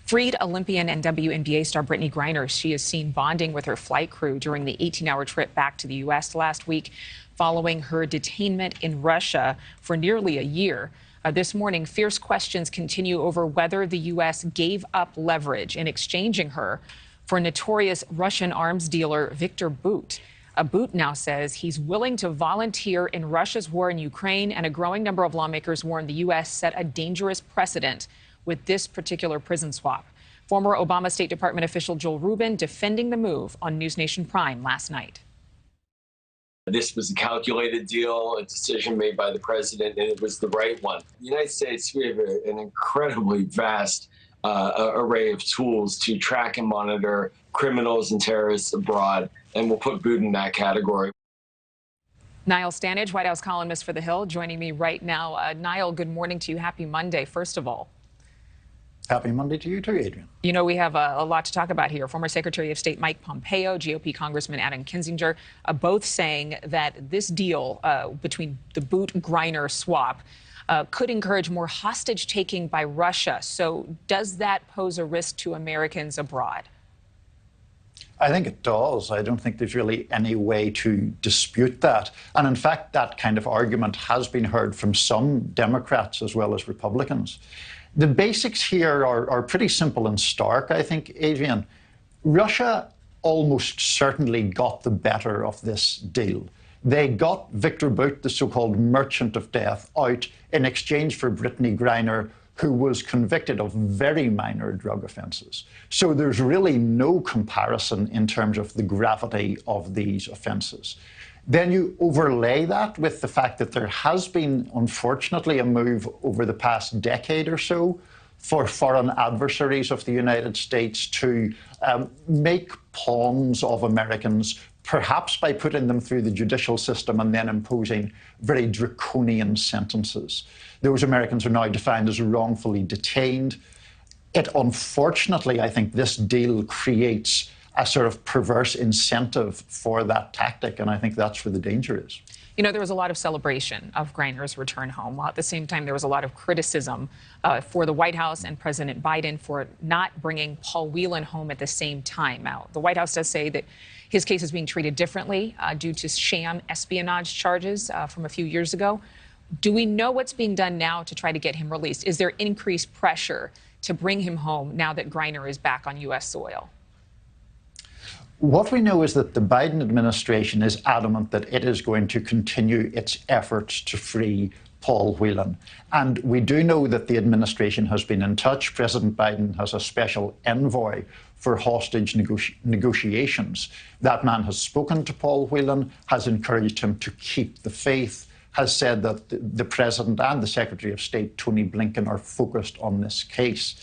Freed Olympian and WNBA star Brittney Griner, she is seen bonding with her flight crew during the 18-hour trip back to the U.S. last week following her detainment in Russia for nearly a year. This morning, fierce questions continue over whether the U.S. gave up leverage in exchanging her for notorious Russian arms dealer Viktor Bout. Bout now says he's willing to volunteer in Russia's war in Ukraine, and a growing number of lawmakers warn the U.S. set a dangerous precedent with this particular prison swap. Former Obama State Department official Joel Rubin defending the move on NewsNation Prime last night. This was a calculated deal, a decision made by the president, and it was the right one. The United States, we have an incredibly vast array of tools to track and monitor criminals and terrorists abroad, and we'll put Bout in that category. Niall Stanage, White House columnist for The Hill, joining me right now. Niall, good morning to you. Happy Monday, first of all. Happy Monday to you too, Adrienne. You know, we have a lot to talk about here. Former Secretary of State Mike Pompeo, GOP Congressman Adam Kinzinger, both saying that this deal between the Bout-Griner swap could encourage more hostage-taking by Russia. So does that pose a risk to Americans abroad? I think it does. I don't think there's really any way to dispute that. And in fact, that kind of argument has been heard from some Democrats as well as Republicans. The basics here are pretty simple and stark, I think, Adrienne. Russia almost certainly got the better of this deal. They got Viktor Bout, the so-called merchant of death, out in exchange for Brittney Griner, who was convicted of very minor drug offences. So there's really no comparison in terms of the gravity of these offences. Then you overlay that with the fact that there has been, unfortunately, a move over the past decade or so for foreign adversaries of the United States to make pawns of Americans, perhaps by putting them through the judicial system and then imposing very draconian sentences. Those Americans are now defined as wrongfully detained. It, unfortunately, I think this deal creates a sort of perverse incentive for that tactic, and I think that's where the danger is. You know, there was a lot of celebration of Griner's return home, while at the same time there was a lot of criticism for the White House and President Biden for not bringing Paul Whelan home at the same time. Now, the White House does say that his case is being treated differently due to sham espionage charges from a few years ago. Do we know what's being done now to try to get him released? Is there increased pressure to bring him home now that Griner is back on U.S. soil? What we know is that the Biden administration is adamant that it is going to continue its efforts to free Paul Whelan. And we do know that the administration has been in touch. President Biden has a special envoy for hostage negotiations. That man has spoken to Paul Whelan, has encouraged him to keep the faith, has said that the President and the Secretary of State, Tony Blinken, are focused on this case.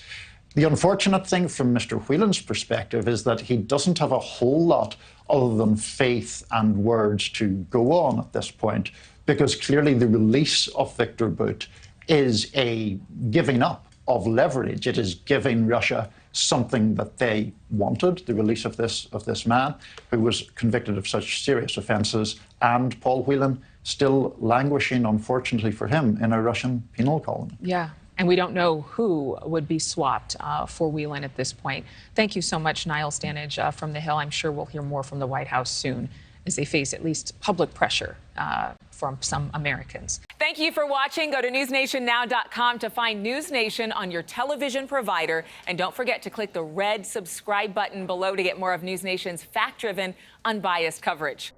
The unfortunate thing from Mr. Whelan's perspective is that he doesn't have a whole lot other than faith and words to go on at this point, because clearly the release of Viktor Bout is a giving up of leverage. It is giving Russia something that they wanted, the release of this man who was convicted of such serious offences, and Paul Whelan still languishing, unfortunately for him, in a Russian penal colony. Yeah. And we don't know who would be swapped for Whelan at this point. Thank you so much, Niall Stanage from The Hill. I'm sure we'll hear more from the White House soon as they face at least public pressure from some Americans. Thank you for watching. Go to newsnationnow.com to find NewsNation on your television provider. And don't forget to click the red subscribe button below to get more of NewsNation's fact-driven, unbiased coverage.